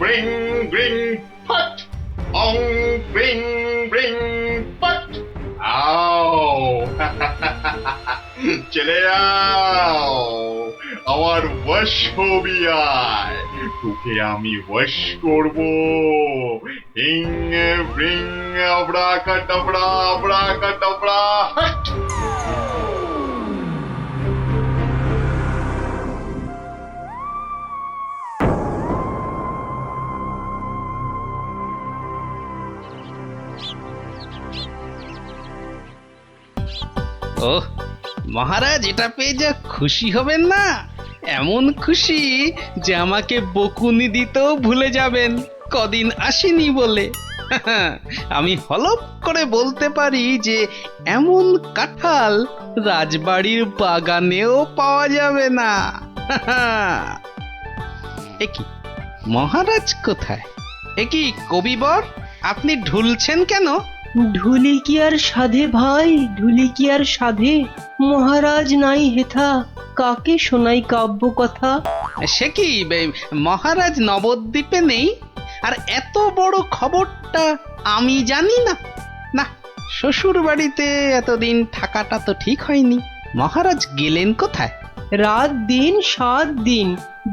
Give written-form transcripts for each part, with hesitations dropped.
গ্রিং গ্রিং ফট, অং গ্রিং গ্রিং ফট। আও চলে যাও, আমার বশ হবি আয়, তোকে আমি বশ করবো। হিং ব্রিং আবড়া কাটাবড়া আবড়া কাটাবড়া হট। ওহ মহারাজ, এটা পেয়ে যা খুশি হবেন না, এমন খুশি যে আমাকে বকুনি দিতেও ভুলে যাবেন কদিন আসেনি বলে। আমি হলপ করে বলতে পারি যে এমন কাঁঠাল রাজবাড়ির বাগানেও পাওয়া যাবে না। একি মহারাজ কোথায়? একি কবিবর, আপনি ঢুলছেন কেন? ঢুলি কি আর সাধে ভাই, ঢুলি কি আর সাধে? মহারাজ নাই হেথা, কাকে শোনাই কাব্য কথা? সে কি মহারাজ নবদ্বীপে নেই, আর এত বড় খবরটা আমি জানি না? না, শ্বশুর বাড়িতে এতদিন থাকাটা তো ঠিক হয়নি। মহারাজ গেলেন কোথায়? রাত দিন 7 দিন,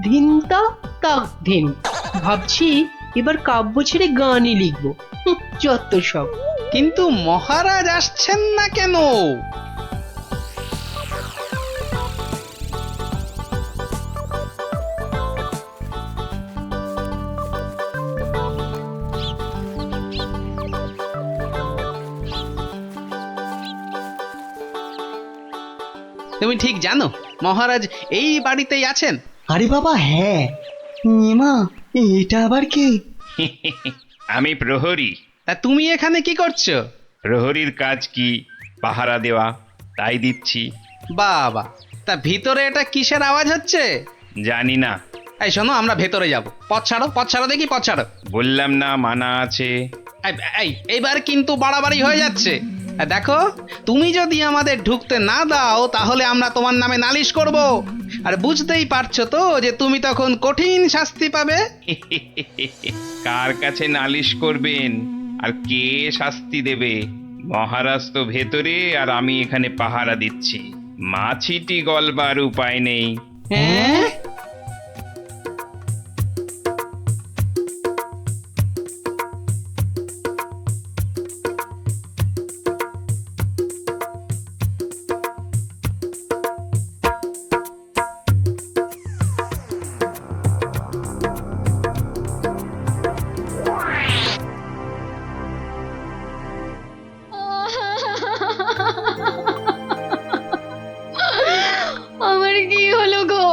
ধিনতা তাক ধিন। ভাবছি এবার কাব্য ছেড়ে গানই লিখবো। যত সব। কিন্তু মহারাজ আসছেন না কেন? তুমি ঠিক জানো মহারাজ এই বাড়িতেই আছেন? আরে বাবা হ্যাঁ, মা এটা আবার কে? আমি প্রহরী। তা তুমি এখানে কি করছো? প্রহরীর কাজ কি? পাহারা দেওয়া, তাই দিচ্ছি। বাবা, তা ভিতরে এটা কিসের আওয়াজ হচ্ছে? জানি না। এই শোনো, আমরা ভেতরে যাব। পথ ছাড়ো, পথ ছাড়ো দেখি, পথ ছাড়ো। বললাম না মানা আছে। এইবার কিন্তু বাড়াবাড়ি হয়ে যাচ্ছে। দেখো, তুমি যদি আমাদের ঢুকতে না দাও তাহলে আমরা তোমার নামে নালিশ করব, আর বুঝতেই পারছো তো যে তুমি তখন কঠিন শাস্তি পাবে। কার কাছে নালিশ করবেন আর কে শাস্তি দেবে? মহারাজ তো ভেতরে আর আমি এখানে পাহারা দিচ্ছি। মাছিটি গলবার উপায় নেই। হ্যাঁ? আমার কি হলো গো?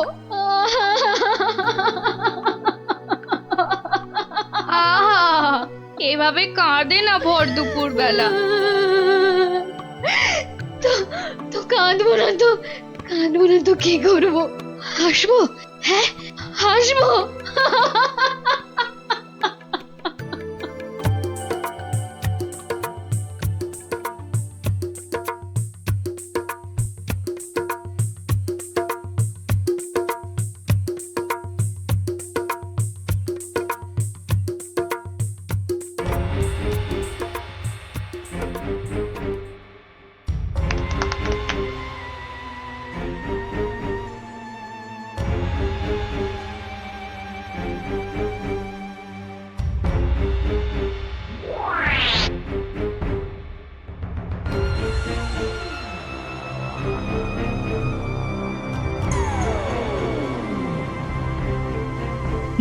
আহা, এভাবে কাঁদে না ভর দুপুর বেলা। তো কাঁদবো না তো, কাঁদবো না তো কি করবো? হাসবো? হ্যাঁ হাসবো।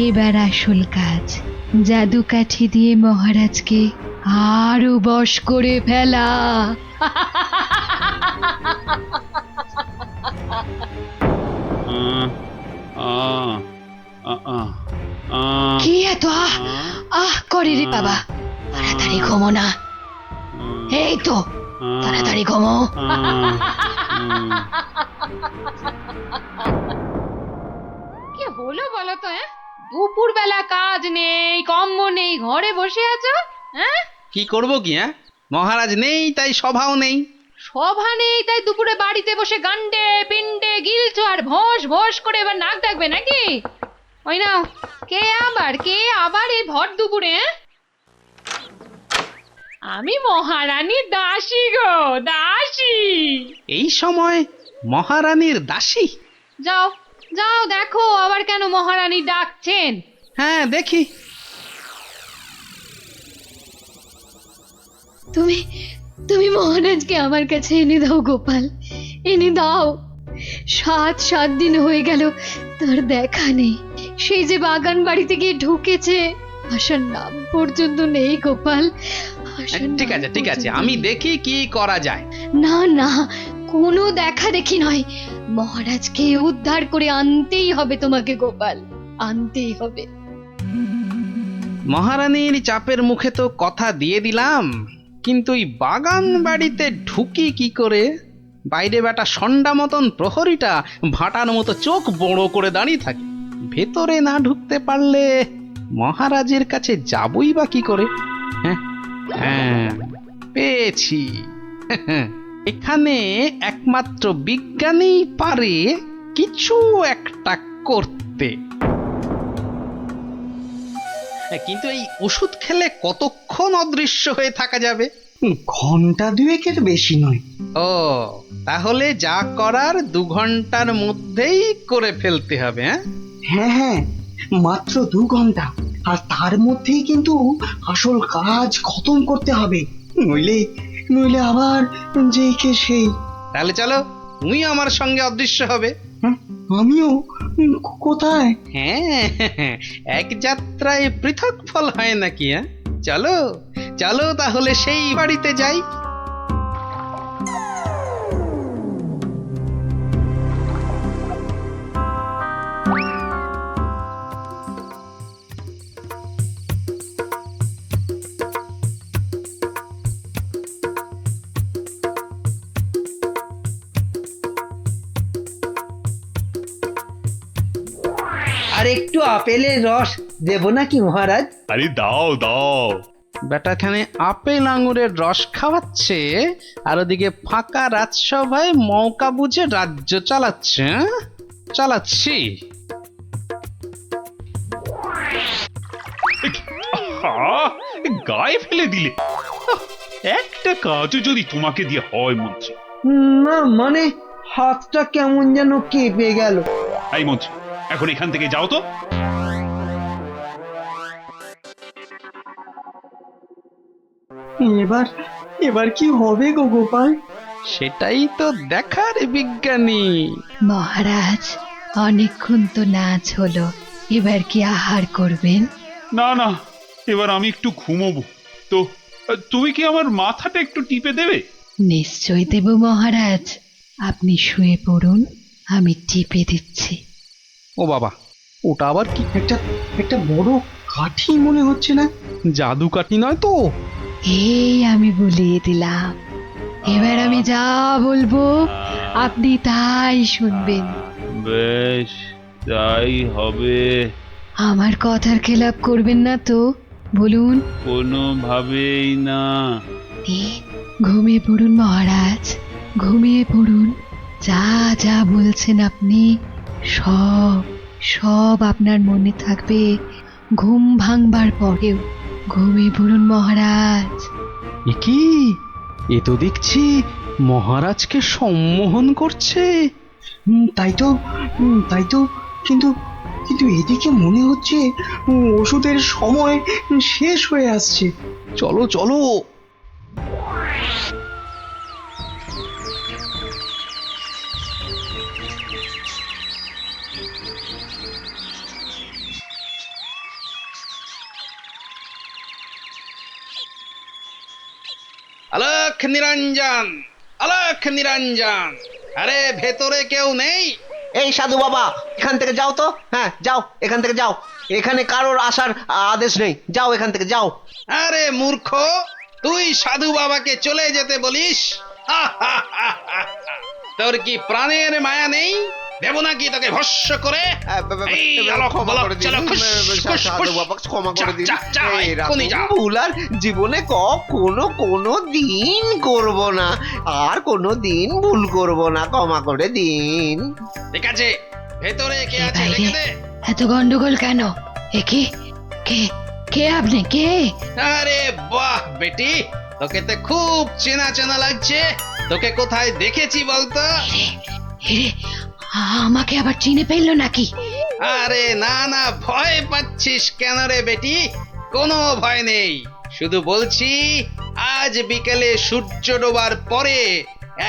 এবার আসল কাজ, জাদু কাঠি দিয়ে মহারাজকে আরো বশ করে ফেলা। কি এত আহ আহ করে রে বাবা? তাড়াতাড়ি ঘুমো না। এই তো, তাড়াতাড়ি ঘুমো। কি হলো বলো তো? দুপুর বেলা কাজ নেই, কম্ম নেই, ঘরে বসে আছো? হ্যাঁ, কি করবো কি? মহারাজ নেই তাই সভাও নেই। সভা নেই তাই দুপুরে বাড়িতে বসে গান্ডে পিন্ডে গিলছো আর ভোস ভোস করে এবার নাক ডাকবে নাকি? ওই নাও, কে আবার এই ভর দুপুরে? আমি মহারানীর দাসী গো, দাসী। এই সময় মহারানীর দাসী? যাও যাও দেখো আবার কেন মহারানী ডাকছেন। হ্যাঁ দেখি। তুমি তুমি মহারাজকে আমার কাছে এনে দাও গোপাল, এনে দাও। 7 দিন হয়ে গেল তার দেখা নেই। সেই যে বাগান বাড়িতে গিয়ে ঢুকেছে, আসার নাম পর্যন্ত নেই গোপাল। আসার ঠিক নাম আছে ঠিক আছে, পর্যন্ত আমি নেই। দেখি কি করা যায়। না না, কোনো দেখা দেখি নয়, মহারাজকে উদ্ধার করে আনতেই হবে তোমাকে গোপাল, আনতেই হবে। মহারানীর চাপের মুখে তো কথা দিয়ে দিলাম, কিন্তু এই বাগান বাড়িতে ঢুকি কি করে? বাইরে বেটা সন্ডা মতন প্রহরীটা ভাটার মতো চোখ বড় করে দাঁড়িয়ে থাকে। ভেতরে না ঢুকতে পারলে মহারাজের কাছে যাবই বা কি করে? হ্যাঁ হ্যাঁ, পেয়েছি। এখানে একমাত্র বিজ্ঞানী পারে কিছু একটা করতে। কিন্তু এই ওষুধ খেলে কতক্ষণ অদৃশ্য হয়ে থাকা যাবে? ঘন্টা 2 বেশি নয়। ও, তাহলে যা করার 2 ঘন্টার মধ্যেই করে ফেলতে হবে। হ্যাঁ হ্যাঁ, মাত্র 2 ঘন্টা, আর তার মধ্যেই কিন্তু আসল কাজ খতম করতে হবে, নইলে নইলে আবার যেই কে সেই। তাহলে চলো, তুমি আমার সঙ্গে অদৃশ্য হবে। হ্যাঁ, আমিও? কোথায়? হ্যাঁ, এক যাত্রায় পৃথক ফল হয় নাকি? চলো চলো তাহলে সেই বাড়িতে যাই। আর একটু আপেলের রস দেব নাকি মহারাজ? আরে দাও দাও। বেটাখানে আপেল আঙুরের রস খাওয়াচ্ছে, আর ওদিকে ফাঁকা রাজসভায় মৌকা বুঝে রাজ্য চালাচ্ছে। চালাচ্ছি। গায়ে ফেলে দিলে। একটা কাজও যদি তোমাকে দিয়ে হয় মন্ত্রী। না মানে হাতটা কেমন যেন কেঁপে গেল। এই মন্ত্রী, এখন এখান থেকে যাও তো। এবার এবার কি হবে গো গোপাল? সেটাই তো দেখার বিজ্ঞানী। মহারাজ, অনেকক্ষণ তো নাচ হলো, এবার কি আহার করবেন? না না, এবার আমি একটু ঘুমোবো। তো তুমি কি আমার মাথাটা একটু টিপে দেবে? নিশ্চয় দেব মহারাজ, আপনি শুয়ে পড়ুন, আমি টিপে দিচ্ছি। ও বাবা, ওটা আবার কি? একটা একটা বড় কাঠি মনে হচ্ছে না? জাদু কাঠি নয় তো? এই আমি বলিয়ে দিলাম, এবার আমি যা বলবো আপনি তাই শুনবেন। বেশ, তাই হবে। আমার কথার খেলাপ করবেন না তো, বলুন। কোনোভাবেই না। ঘুমিয়ে পড়ুন মহারাজ, ঘুমিয়ে পড়ুন। যা যা বলছেন আপনি সব সব আপনার মনে থাকবে ঘুম ভাঙবার পরেও। ঘুমিয়ে পড়ুন মহারাজ। এ কি? এ তো দেখছি মহারাজকে সম্মোহন করছে। তাই তো, কিন্তু কিন্তু এদিকে মনে হচ্ছে ওষুধের সময় শেষ হয়ে আসছে। চলো চলো। আলোক নিরঞ্জন, আলোক নিরঞ্জন, আরে ভেতরে কেউ নেই? এই সাধু বাবা, এখান থেকে যাও তো। হ্যাঁ যাও, এখান থেকে যাও। এখানে কারোর আসার আদেশ নেই, যাও এখান থেকে যাও। আরে মূর্খ, তুই সাধু বাবাকে চলে যেতে বলিস? তোর কি প্রাণের মায়া নেই? দেব নাকি তোকে ভস্য করে? এই আলোক, ক্ষমা বলক, করে দিন, চলো, খুশ, খুশ, সাধু খুশ। বাবা, ক্ষমা করে দিন। যা, যা, যা, এক্ষুনি যা। ভুল আর জীবনে কোনো দিন করব না, আর কোনো দিন ভুল করব না, ক্ষমা করে দিন। ঠিক আছে, ভেতরে কে আছে বাইরে দেখে দে। এত গন্ডগোল কেন? কে কে কে আপনি কে? আরে বাহ বেটি, তোকে তো খুব চেনা চেনা লাগছে। তোকে কোথায় দেখেছি বলতো? এরে, আমাকে আবার চিনে ফেললো নাকি? আরে না না, ভয় পাচ্ছিস কেন রে বেটি? কোনো ভয় নেই, শুধু বলছি আজ বিকেলে সূর্য ডোবার পরে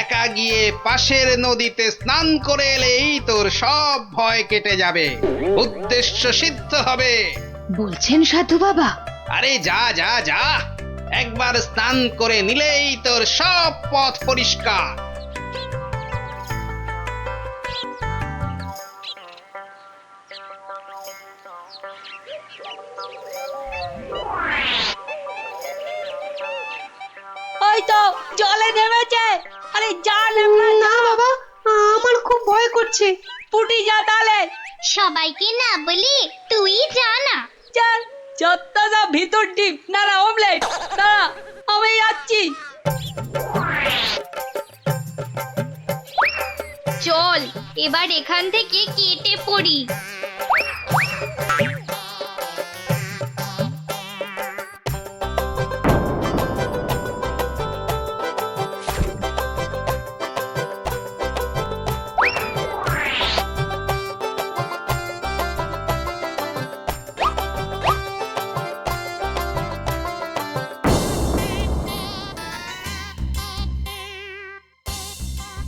একা গিয়ে পাশের নদীতে স্নান করে এলেই তোর সব ভয় কেটে যাবে, উদ্দেশ্য সিদ্ধ হবে। বলছেন সাধু বাবা? আরে যা যা যা, একবার স্নান করে নিলেই তোর সব পথ পরিষ্কার। ওই তো জলে নেমেছে। আরে যা না বাবা, আমার খুব ভয় করছে। পুটি যা তাহলে। সবাইকে না বলি তুই যা না। চল যত সব ভিতর ডিপ না অমলেট না, আমি যাচ্ছি। চল এবার এখান থেকে কেটে পড়ি।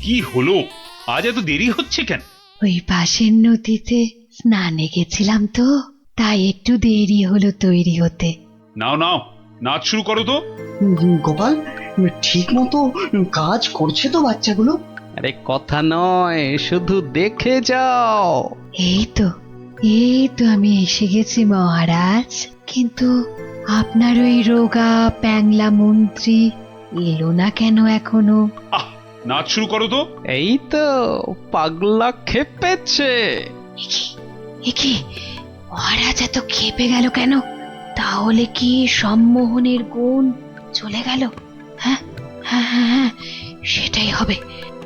কি হলো, আজ এত দেরি হচ্ছে কেন? ওই পাশের নদীতে স্নানে গেছিলাম তো, তাই একটু দেরি হলো তৈরি হতে। নাও নাও, নাচ শুরু করো তো। গোপাল, ঠিক মতো কাজ করছে তো বাচ্চাগুলো? আরে কথা নয়, শুধু দেখে যাও। এই তো আমি এসে গেছি মহারাজ, কিন্তু আপনার ওই রোগা প্যাংলা মন্ত্রী এলো না কেন এখনো? আহ, নাচ শুরু করো তো। এই তো পাগলা খেপেছে। একি মহারাজ এত খেপে গেল কেন? তাহলে কি সম্মোহনের গুণ চলে গেল? হ্যাঁ হ্যাঁ হ্যাঁ হ্যাঁ, সেটাই হবে।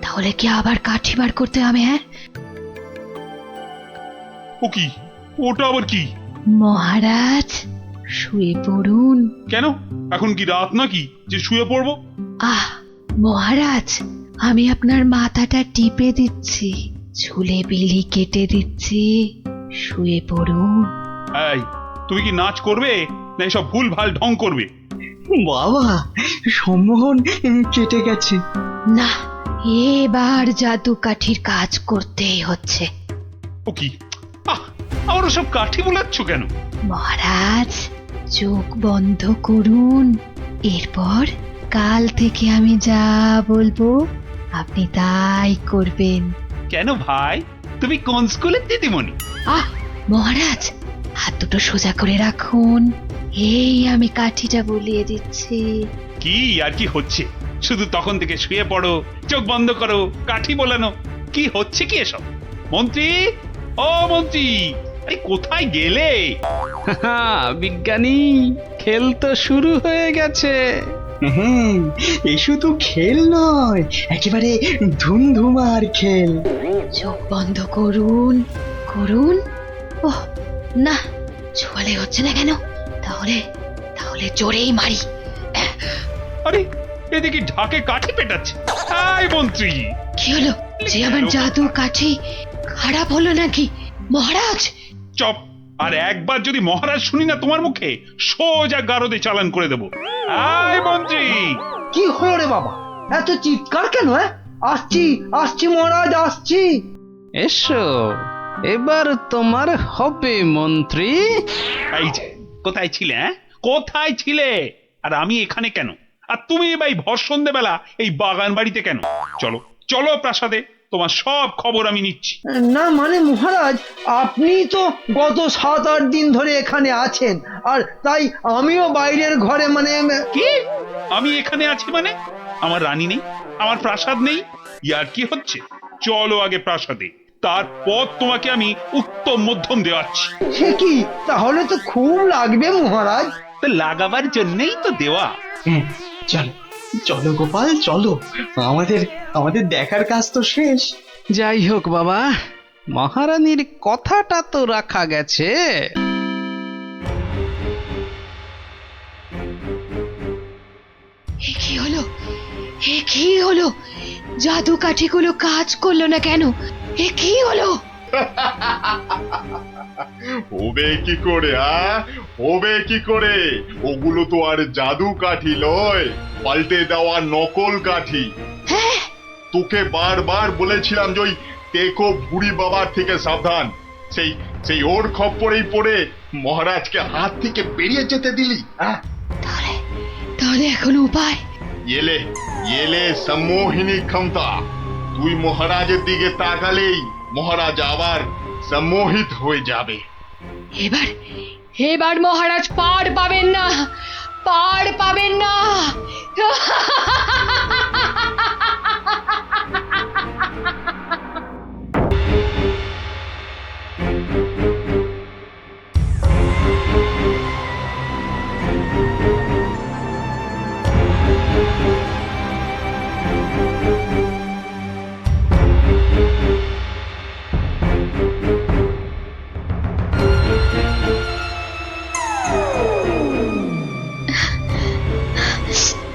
তাহলে কি আবার কাঠি বার করতে হবে? হ্যাঁ, ও কি, ওটা আবার কি? মহারাজ শুয়ে পড়ুন। কেন, এখন কি রাত নাকি যে শুয়ে পড়বো? আহ মহারাজ, আমি আপনার মাথাটা টিপে দিচ্ছি, চুলে বিলি কেটে দিচ্ছি, শুয়ে পড়ুন। এই, তুমি কি নাচ করবে না এসব ভুল ভাল ঢং করবে? বাবা, সম্মোহন কেটে গেছে। না, এবার জাদু কাঠির কাজ করতেই হচ্ছে। ও কি, আমার সব কাঠি বোলাচ্ছ কেন? মহারাজ চোখ বন্ধ করুন, এরপর কাল থেকে আমি যা বলবো আপনি তাই করবেন। কেন ভাই, তুমি কোন স্কুলের দিদিমণি? আহ মহারাজ, হাত দুটো সোজা করে রাখুন, এই আমি কাঠিটা বলিয়ে দিচ্ছি। কি আর কি হচ্ছে, শুধু তখন থেকে শুয়ে পড়ো, চোখ বন্ধ করো, কাঠি বোলানো, কি হচ্ছে কি এসব? মন্ত্রী, ও মন্ত্রী, আরে কোথায় গেলে? বিজ্ঞানী, খেল তো শুরু হয়ে গেছে। হ্যাঁ, এ শুধু খেল নয়, একেবারে ধুমধুমার খেল। চোখ বন্ধ করুন করুন। ওহ না, ছোঁয়ালে হচ্ছে না কেন? তাহলে তাহলে জোরেই মারি। আরে এদিকে ঢাকে কাঠি পেটাচ্ছে। আয় মন্ত্রী, কি হলো? যে আমার জাদু কাঠি খারাপ হলো নাকি মহারাজ? চপ, আর একবার যদি মহারাজ শুনি না তোমার মুখে, সোজা গারদে চালান করে দেবো। আয় মন্ত্রী। কি হলো রে বাবা, এত চিৎকার কেন? আসছি আসছি মহারাজ, আসছি। এসো, এবার তোমার হবে মন্ত্রী। এই যে, কোথায় ছিলে? কোথায় ছিলে? আর আমি এখানে কেন? আর তুমি ভাই ভর সন্ধ্যেবেলা এই বাগান বাড়িতে কেন? চলো চলো প্রাসাদে, তোমার সব খবর আমি নিচ্ছি। না মানে মহারাজ, আপনি তো গত 7-8 দিন ধরে এখানে আছেন, আর তাই আমিও বাইরের ঘরে মানে। কি আমি এখানে আছি মানে? আমার রানী নেই, আমার প্রাসাদ নেই? ইয়ার কি হচ্ছে? চলো আগে প্রাসাদে, তারপর তোমাকে আমি উত্তম মধ্যম দেওয়াচ্ছি। সে কি, তাহলে তো খুব লাগবে মহারাজ। তো লাগাবার জন্যই তো দেওয়া। চলো চলো গোপাল, চলো, আমাদের আমাদের দেখার কাজ তো শেষ। যাই হোক বাবা, মহারানীর কথাটা তো রাখা গেছে। এ কি হলো? এ কি হলো? জাদু কাঠিগুলো কাজ করলো না কেন? এ কি হলো? হবে কি করে হবে কি করে? ওগুলো তো আর জাদু কাঠি লয়, পাল্টে দেওয়া নকল কাঠি। হ্যাঁ, তোকে বারবার বলেছিলাম যে ওই টেকো বুড়ি বাবার থেকে সাবধান। সেই সেই ওর খপ্পরেই পড়ে মহারাজকে হাত থেকে বেরিয়ে যেতে দিলি। তাহলে এখন উপায়? এলে এলে সম্মোহিনী ক্ষমতা। তুই মহারাজের দিকে তাকালেই মহারাজ আবার সম্মোহিত হয়ে যাবে। এবার মহারাজ পার পাবেন না, পার পাবেন না।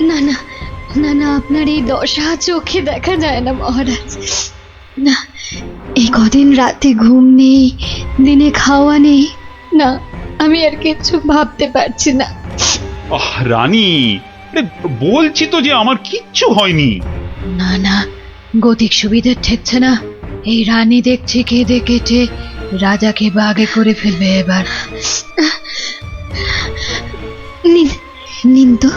না না না না, আপনার এই দশা চোখে দেখা যায় না মহারাজ। না, এই কদিন রাতে ঘুম নেই, দিনে খাওয়া নেই। না, আমি আর কিচ্ছু ভাবতে পারছি না। রানী, বলছি তো যে আমার কিচ্ছু হয়নি। না না, গতিক সুবিধে ঠেকছে না। এই রানী দেখছি কেঁদে কেটে রাজাকে বাগে করে ফেলবে এবার। নিন নিন তো,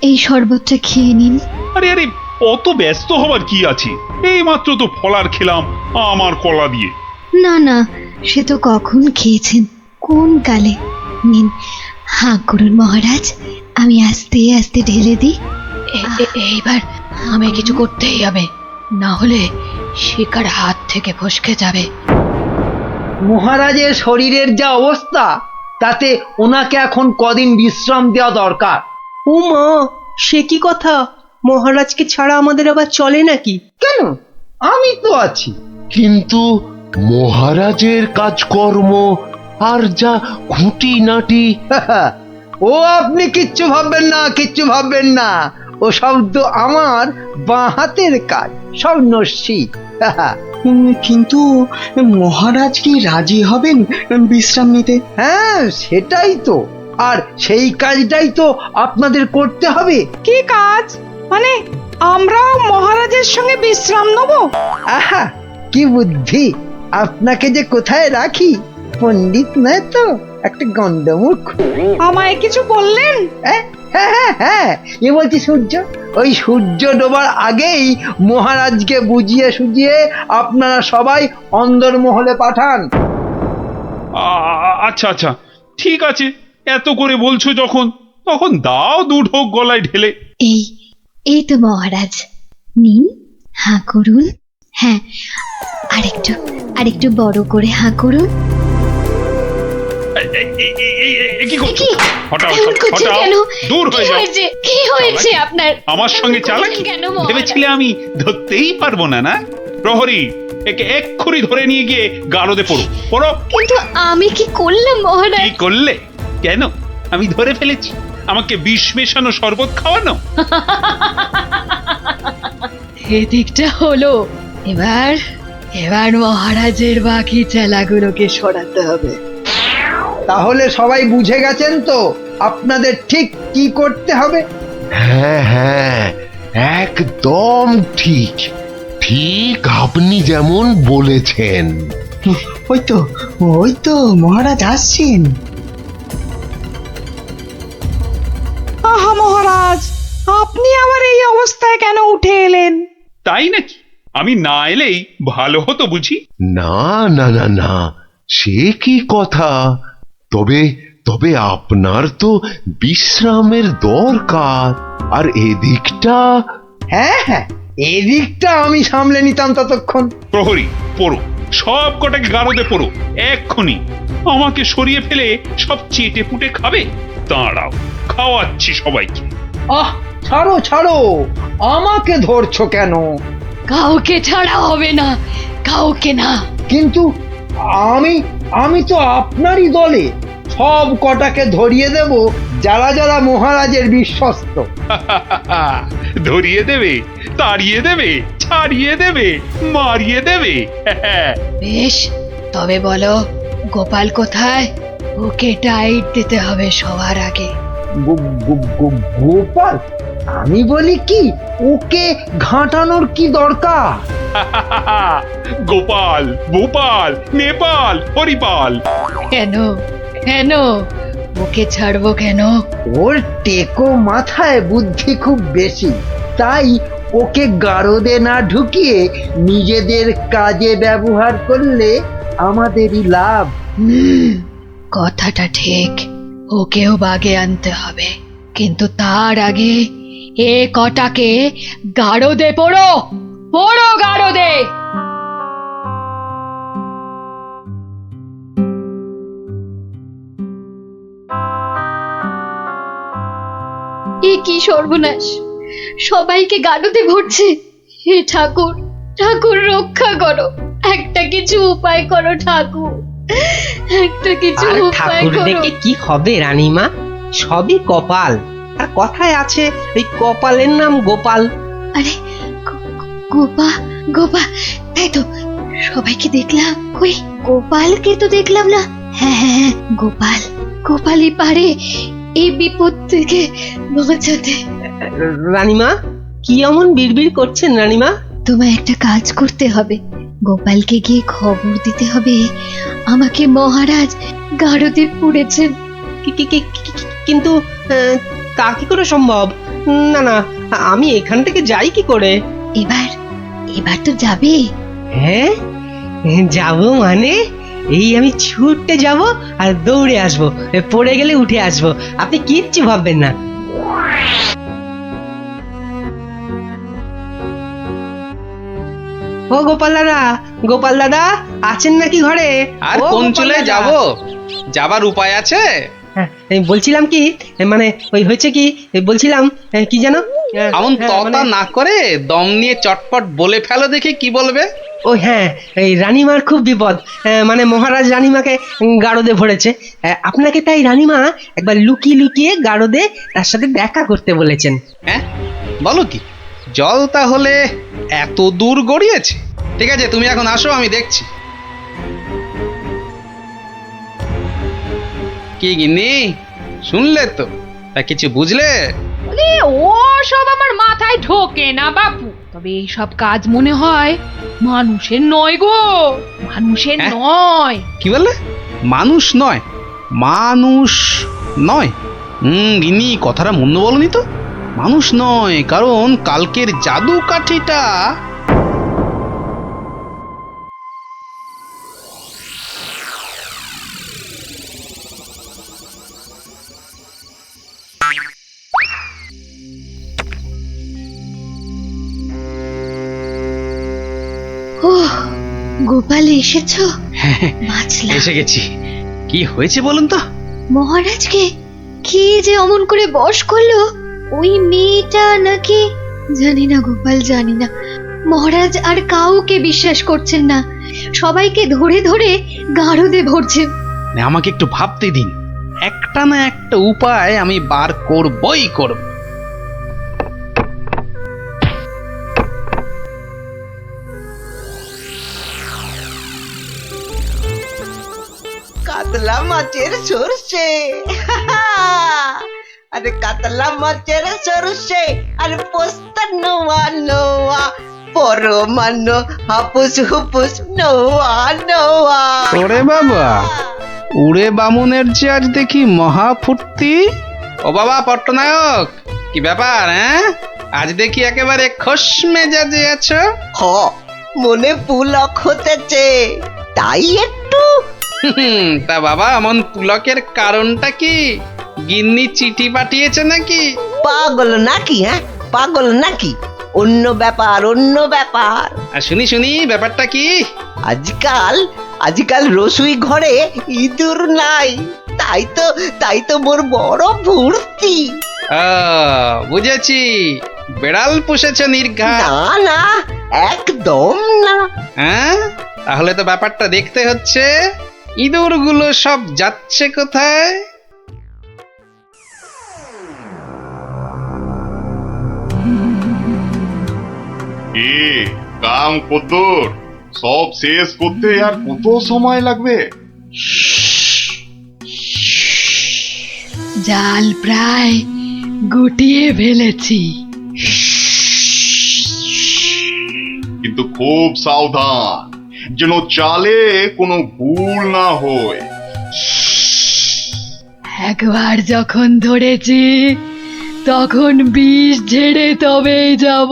এই শরবতটা খেয়ে নিন। আরে আরে, অত ব্যস্ত হবার কি আছে? এই মাত্র তো ফলার খেলাম আমার কলা দিয়ে। না না, সে তো কখন খেয়েছেন, কোন কালে। নিন, হাঁ করুন মহারাজ, আমি আস্তে আস্তে ঢেলে দিই। এইবার আমি কিছু করতেই হবে, না হলে শিকার হাত থেকে ফসকে যাবে। মহারাজের শরীরের যা অবস্থা, তাতে ওনাকে এখন কদিন বিশ্রাম দেওয়া দরকার। ও মা, সে কি কথা? মহারাজকে ছাড়া আমাদের আবার চলে নাকি? কেন, আমি তো আছি। কিন্তু মহারাজের কাজকর্ম আর যা খুঁটিনাটি। ও আপনি কিচ্ছু ভাববেন না, কিচ্ছু ভাববেন না। ও সব তো আমার বাঁ হাতের কাজ, সব নস্যি। কিন্তু মহারাজ কি রাজি হবেন বিশ্রাম নিতে? হ্যাঁ, সেটাই তো। আর সেই কাজটাই তো আপনাদের করতে হবে। কি কাজ? মানে আমরাও মহারাজের সঙ্গে বিশ্রাম নেব? আহা, কি বুদ্ধি! আপনাকে যে কোথায় রাখি, পণ্ডিত নয় তো, একটা গন্ডমূর্খ। আমায় কিছু বললেন? হ্যাঁ হ্যাঁ হ্যাঁ, এ বলছি সূর্য। ওই সূর্য ডোবার আগেই মহারাজকে বুঝিয়ে সুঝিয়ে আপনারা সবাই অন্দরমহলে পাঠান। আচ্ছা আচ্ছা, ঠিক আছে। এত করে বলছো যখন, তখন দাও দু ঢোক গলায় ঢেলে। এই তো মহারাজ, নিন, হাঁ করুন। হ্যাঁ, আরেকটু বড় করে হাঁ করুন। কি করছো? হটাও, এমন করছেন হটাও, কেন? দূর হয়ে যাও। কি হয়েছে আপনার? আমার সঙ্গে চালাকি কেন মহারাজ? ভেবেছিলে আমি ধরতেই পারবো না? না প্রহরী, একে এক্ষুনি ধরে নিয়ে গিয়ে গারদে পড়ো। কিন্তু আমি কি করলাম মহারাজ? কি করলে? কেন? আমি ধরে ফেলেছি। আমাকে বিষ মেশানো শরবত খাওয়ানো। এদিকটা হলো। এবার মহারাজের বাকি চেলাগুলোকে সরাতে হবে। তাহলে সবাই বুঝে গেছেন তো আপনাদের ঠিক কি করতে হবে? হ্যাঁ হ্যাঁ, একদম ঠিক। ঠিক আপনি যেমন বলেছেন। ওই তো মহারাজ আসছেন। আহা মহারাজ, আপনি আবার এই অবস্থায় কেন উঠে এলেন? তাই নাকি? আমি না এলেই ভালো হতো বুঝি? না না না না, সে কি কথা। তবে আপনার তো বিশ্রামের দরকার। আর এদিকটা? হ্যাঁ হ্যাঁ, এদিকটা আমি সামলে নিতাম ততক্ষণ। প্রহরী, পড়ো, সব কটাকে গারদে পড়ো এক্ষুনি। আমাকে সরিয়ে ফেলে সব চেটে পুটে খাবে? দাঁড়াও, খাওয়াচ্ছি সবাইকে। আহ, ছাড়ো ছাড়ো, আমাকে ধরছো কেন? কাউকে ছাড়া হবে না, কাউকে না। কিন্তু আমি তো আপনারই দলে। সব কটাকে ধরিয়ে দেব যারা যারা মহারাজের বিশ্বস্ত। ধরিয়ে দেবে, তাড়িয়ে দেবে, ছাড়িয়ে দেবে, মারিয়ে দেবে। বেশ, তবে বলো গোপাল কোথায়? ওকে টাইট দিতে হবে সবার আগে। গোপাল? আমি বলি কি, ওকে ঘাঁটানোর কি দরকার? গোপাল, ভূপাল, নেপাল, হরিপাল। কেন কেন ওকে ছাড়বো কেন? ওর টেকো মাথায় বুদ্ধি খুব বেশি, তাই ওকে গারদে না ঢুকিয়ে নিজেদের কাজে ব্যবহার করলে আমাদেরই লাভ। কথাটা ঠিক, ওকেও বাগে আনতে হবে, কিন্তু তার আগে এ কটাকে গারদে পড়ো, পড়ো গারদে। এ কি সর্বনাশ, সবাইকে গারদে ভরছে। হে ঠাকুর, ঠাকুর রক্ষা করো, একটা কিছু উপায় করো ঠাকুর, একটা কিছু আর উপায় ঠাকুর করো। ডেকে কি হবে রানীমা? সবই কপাল। আর কথায় আছে, ওই কপালের নাম গোপাল। আরে গোপা গোপা, তাই তো, সবাইকে দেখলাম, কই গোপালকে তো দেখলাম না। হ্যাঁ হ্যাঁ হ্যাঁ, গোপাল, গোপালই পারে এই বিপদ থেকে বাঁচাতে। রানীমা, কি এমন বিড়বিড় করছেন রানীমা? তোমায় একটা কাজ করতে হবে, গোপালকে গিয়ে খবর দিতে হবে আমাকে মহারাজ গারদে পুড়েছেন। কিন্তু তা কি করে সম্ভব? না না, আমি এখান থেকে যাই কি করে? এবার এবার তো যাবে। হ্যাঁ, যাব মানে এই আমি ছুটতে যাব আর দৌড়ে আসব, পড়ে গেলে উঠে আসব, আপনি কিচ্ছু ভাববেন না। ও গোপাল দাদা, গোপাল দাদা আছেন নাকি ঘরে? আর ও কোন গোপাল চলে দাদা। যাব? যাবার উপায় আছে? হ্যাঁ, আমি বলছিলাম কি, মানে ওই হয়েছে কি, বলছিলাম কি জানো, এমন হ্যাঁ, ততা মানে- না করে দম নিয়ে চটপট বলে ফেলো দেখি কি বলবে। ও হ্যাঁ, এই রানীমার খুব বিপদ, মানে মহারাজ রানীমাকে গারদে ভরেছে। আপনাকে তাই রানীমা একবার লুকিয়ে লুকিয়ে গারদে তার সাথে দেখা করতে বলেছেন। হ্যাঁ, বলো কি? জল তাহলে এত দূর গড়িয়েছে? ঠিক আছে, তুমি এখন আসো, আমি দেখছি। কি গিন্নি, শুনলে তো? তা কিছু বুঝলে? বলে ও সব আমার মাথায় ঢোকে না বাপু, তবে এই সব কাজ মনে হয় মানুষের নয় গো, মানুষের হ্যাঁ? নয়। কি বললে? মানুষ নয়? মানুষ নয়? গিন্নি, কথাটা মন্দ বলনি তো। মানুষ নয়, কারণ কালকের জাদু কাঠিটা ও গোপাল এসেছো? বাঁচলাম। এসে গেছি। কি হয়েছে বলুন তো? মহারাজকে কি যে অমন করে বশ করলো ওই মেয়েটা নাকি, জানি না গোপাল, জানি না। মহারাজ আর কাউকে বিশ্বাস করছেন না, সবাইকে ধরে ধরে গারদে ভরছেন। আমাকে একটু ভাবতে দিন, একটা না একটা উপায় আমি বার করবই করব। কাতলা মাছের সরষে, আরে কাতলা মাছের সরষে, আরে পোস্ত নোয়া নোয়া, পরমানো হাপুস হুপুস নোয়া নোয়া। ওরে বাবা, উড়ে বামুনের যে আজ দেখি মহা ফুর্তি। ও বাবা পট্টনায়ক, কি ব্যাপার? হ্যাঁ, আজ দেখি একেবারে খোশ মেজাজে আছো। হ, মনে পুলক হতেছে, তাই একটু। তা বাবা, এমন পুলকের কারণটা কি? গিন্নি চিঠি পাঠিয়েছে নাকি? পাগল নাকি? হ্যাঁ, পাগল নাকি? অন্য ব্যাপার, অন্য ব্যাপার। আর শুনি শুনি, ব্যাপারটা কি? আজকাল রসুই ঘরে ইঁদুর নাই, তাই তো মোর বড় ভর্তি। বুঝেছি, বেড়াল পুষেছ নির্ঘাত। না না, একদম না। হ্যাঁ, তাহলে তো ব্যাপারটা দেখতে হচ্ছে। ইঁদুরগুলো সব যাচ্ছে কোথায়? এ কাম কদ্দুর, সব শেষ করতে আর কত সময় লাগবে? জাল প্রায় গুটিয়ে ফেলেছি। কিন্তু খুব সাবধান, যেন চালে কোনো ভুল না হয়। একবার যখন ধরেছি তখন বিষ ঝেড়ে তবেই যাব।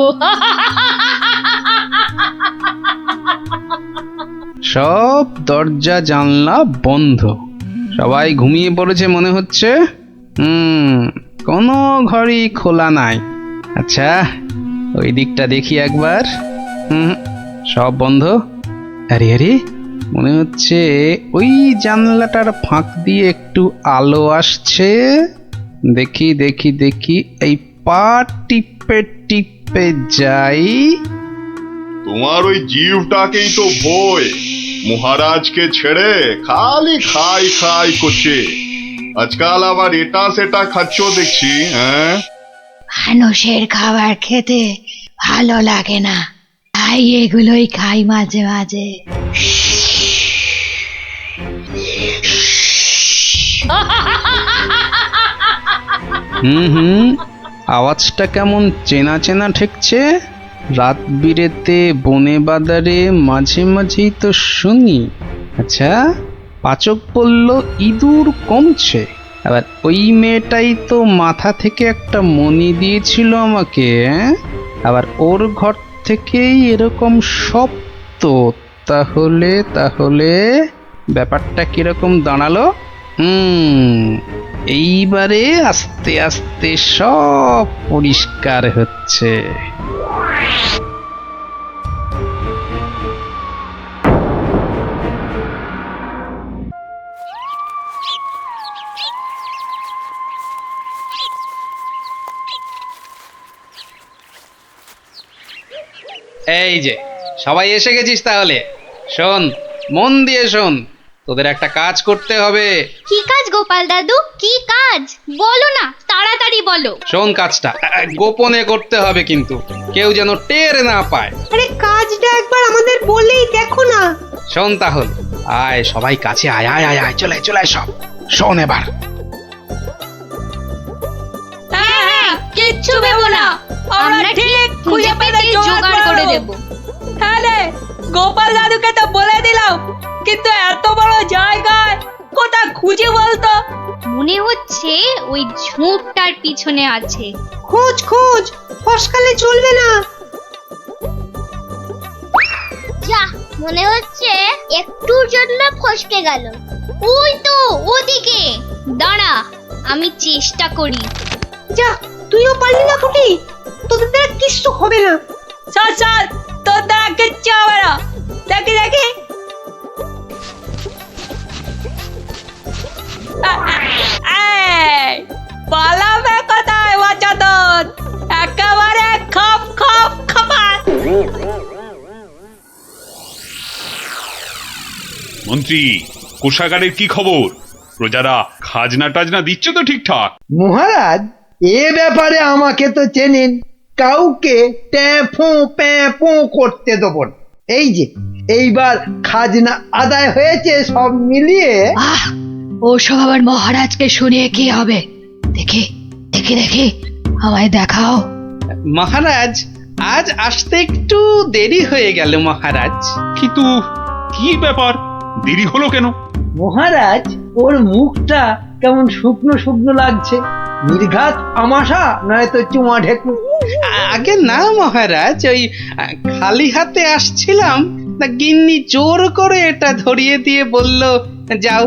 সব দরজা জানলা বন্ধ, সবাই ঘুমিয়ে পড়েছে মনে হচ্ছে। কোনো ঘরই খোলা নাই। আচ্ছা, ওই দিকটা দেখি একবার। সব বন্ধ। আরে আরে, মনে হচ্ছে ওই জানলাটার ফাঁক দিয়ে একটু আলো আসছে। দেখি দেখি দেখি, এই পা টিপে টিপে যাই। তোমার ওই জিভটাকেই তো ভয়, মহারাজকে ছেড়ে খালি খাই খাই করছে। আজকাল আবার এটা সেটা খাচ্ছ দেখছি। হ্যাঁ, মানুষের খাবার খেতে ভালো লাগে না, তাই এগুলোই খাই মাঝে মাঝে। আওয়াজটা কেমন চেনা চেনা ঠেকছে। রাত বিরেতে বনে বাদারে মাঝে মাঝেই তো শুনি। আচ্ছা, পাচক বলল ইঁদুর কমছে, আবার ওই মেয়েটাই তো মাথা থেকে একটা মণি দিয়েছিল আমাকে। আবার ওর ঘর থেকেই এরকম শব্দ। তাহলে তাহলে ব্যাপারটা কিরকম দাঁড়ালো? এইবারে আস্তে আস্তে সব পরিষ্কার হচ্ছে। এই যে সবাই এসে গেছিস, তাহলে শোন, মন দিয়ে শোন, তোদের একটা কাজ করতে হবে। কি কাজ গোপাল দাদু, কি কাজ বলো না, তাড়াতাড়ি বলো। শোন, কাজটা গোপনে করতে হবে, কিন্তু কেউ যেন টের না পায়। আরে কাজটা একবার আমাদের বলেই দেখো না। শোন তাহলে, আয় সবাই কাছে আয়, আয় আয় আয়, চলে চলে সব শোন এবার। হ্যাঁ, কিচ্ছু ভেবো না, আমরা ঠিক খুঁজে পেতে জোগাড় করে দেব। হ্যাঁ রে, গোপাল দাদুকে তো বলে দিলাম, কিন্তু এত বড় জায়গায় কোথায় খুঁজে বলতো? মনে হচ্ছে ওই ঝোপটার পিছনে আছে। খোঁজ খোঁজ, ফসকালে চলবে না। যা, মনে হচ্ছে একটুর জন্য ফসকে গেল। ওই তো ওদিকে, দাঁড়া আমি চেষ্টা করি। যা, তুইও পারলি না ফুটি, তোদের দ্বারা কিচ্ছু হবে না। স্যার স্যার, তোর দ্বারা কিচ্ছু হবে না। দেখি দেখি, পালাবে কোথায় বাচ্চা তোর? একেবারে খপ খপ খপাত। মন্ত্রী, কোষাগারের কি খবর? প্রজারা খাজনা টাজনা দিচ্ছে তো ঠিকঠাক? মহারাজ, এ ব্যাপারে আমাকে তো চেনেন, কাউকে ট্যাফো প্যাফো করতে দেব না। এই যে এইবার খাজনা আদায় হয়েছে সব মিলিয়ে। ওসব আবার মহারাজকে শুনিয়ে কি হবে? দেখি দেখি দেখি, আমায় দেখাও। মহারাজ, আজ আসতে একটু দেরি হয়ে গেল মহারাজ। কিন্তু কি ব্যাপার, দেরি হলো কেন? মহারাজ, ওর মুখটা কেমন শুকনো শুকনো লাগছে। নির্ঘাত আমাশা নয়তো চুমা ঢেকু? আগে না মহারাজ, ওই খালি হাতে আসছিলাম, তা গিন্নি জোর করে এটা ধরিয়ে দিয়ে বলল, যাও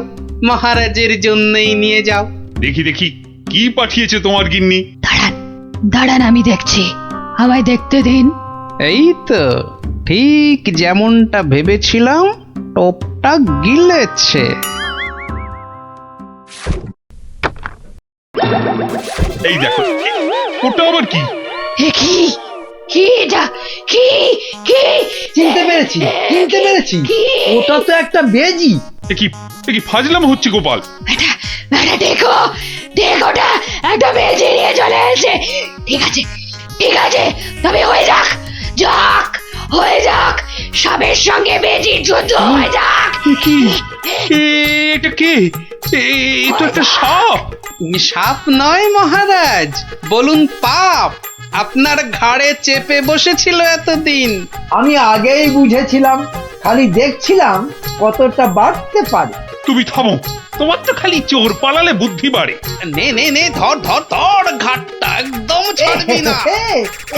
মহারাজের জন্যই নিয়ে যাও। দেখি দেখি, কি পাঠিয়েছে তোমার গিন্নি? দাঁড়ান দাঁড়ান, আমি দেখছি, আমায় দেখতে দিন। এই তো ঠিক যেমনটা ভেবেছিলাম, টোপটা গিলেছে। এই দেখো, ওটা আবার কি? কি কি এটা? কি কি? চিনতে পেরেছি, চিনতে পেরেছি, ওটা তো একটা বেজি। এ কি ফাজলাম হচ্ছে গোপাল? দেখো দেখোটা, একটা বেজি নিয়ে চলে এসেছে। ঠিক আছে ঠিক আছে, তবে হয়ে যাক যাক। হয়ে যাক, সাপের সঙ্গে বেজির যুদ্ধ হয়ে যাক। কি এটা কে? এটা একটা সাপ। সাপ নয় মহারাজ, বলুন পাপ। আপনার ঘাড়ে চেপে বসেছিল এতদিন। আমি আগেই বুঝেছিলাম, খালি দেখছিলাম কতটা বাড়তে পারে। তুমি থামো, তোমার তো খালি চোর পালালে বুদ্ধি বাড়ে। নে নে নে, ধর ধর ধর, ঘাটটা একদম ছাড়বি না।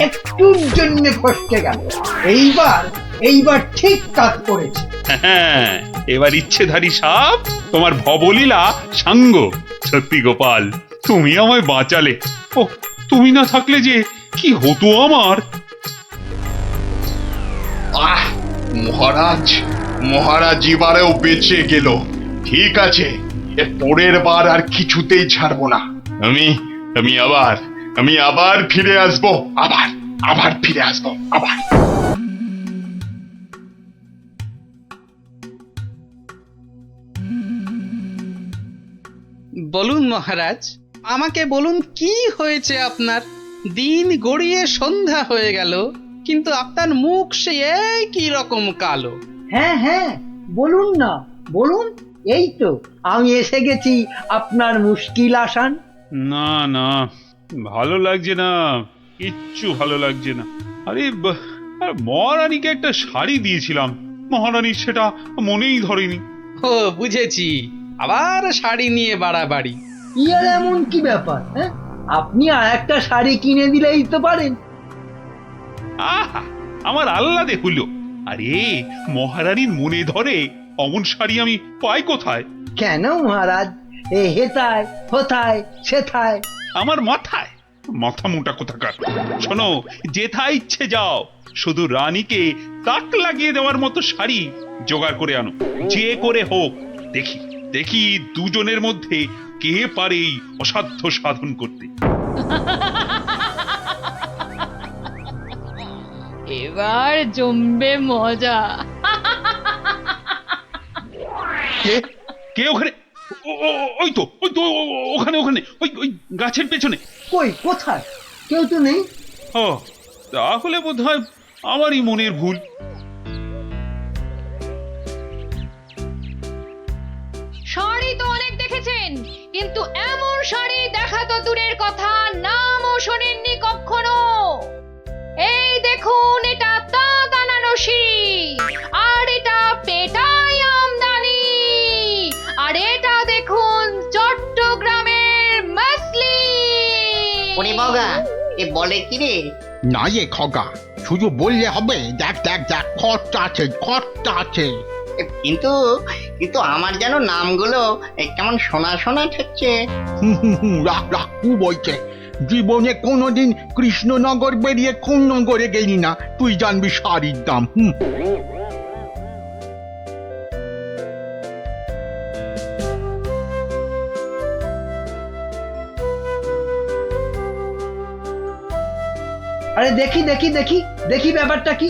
একটুর জন্য ফসকে গেল। এইবার ঠিক কাজ করেছে। হ্যাঁ, এবার ইচ্ছেধারী সাপ তোমার ভবলীলা সাঙ্গ। সত্যি গোপাল, তুমি আমায় বাঁচালে। ও, তুমি না থাকলে যে কি হতো আমার। আহ, মহারাজ এবারেও বেঁচে গেল। ঠিক আছে, এর পরের বার আর কিছুতেই ছাড়বো না। আমি আবার ফিরে আসবো। আবার ফিরে আসবো। বলুন মহারাজ, আমাকে বলুন কি হয়েছে আপনার? দিন গড়িয়ে সন্ধ্যা হয়ে গেল, কিন্তু আপনার মুখ সে কি রকম কালো। হ্যাঁ, বলুন না, বলুন। এই তো আমি এসে গেছি আপনার মুশকিল আসান। না, ভালো লাগছে না, কিচ্ছু ভালো লাগছে না। আরে আর মহারানীকে একটা শাড়ি দিয়েছিলাম, মহারানী সেটা মনেই ধরেনি। ও বুঝেছি, আবার শাড়ি নিয়ে বাড়াবাড়ি। ইয়ার এমন কি ব্যাপার? হ্যাঁ, আপনি আর একটা শাড়ি কিনে দিলেই তো পারেন। আহা, আমার আল্লাদে হলো। আরে মহারানীর মনে ধরে অমন শাড়ি আমি পাই কোথায়? কেন মহারাজ? হেথায় হোথায় সেথায়। আমার মাথায় মাথা মোটা কোথাকার। শোনো, যেথায় ইচ্ছে যাও, শুধু রানীকে তাক লাগিয়ে দেওয়ার মতো শাড়ি জোগাড় করে আনো, যে করে হোক। দেখি দুজনের মধ্যে কে পারে এই অসাধ্য সাধন করতে। এবার জমবে মজা। কে ওখানে? ওই তো ওখানে ওই গাছের পেছনে। কই, কোথায়? কেউ তো নেই। ও, তাহলে বোধহয় আমারই মনের ভুল। শাড়ি তো অনেক দেখেছেন, কিন্তু এমন শাড়ি দেখা তো দূরের কথা, নামও শোনেননি কখনো। এই দেখুন, এটা তাঁত আনারসি, আর এটা পেটাই আমদানি, আর এটা দেখুন চট্টগ্রামের মসলিন। ওরে বাবা, এ বলে কি রে? না এ খগা, শুধু বললে হবে। দেখ খরচা আছে। কিন্তু আমার যেন নামগুলো কেমন শোনা শোনা ঠেকছে। রাখ কু বলছে। জীবনে কোনোদিন কৃষ্ণনগর বেরিয়ে কোন নগরে গেলি না, তুই জানবি শাড়ির দাম। আরে দেখি ব্যাপারটা কি।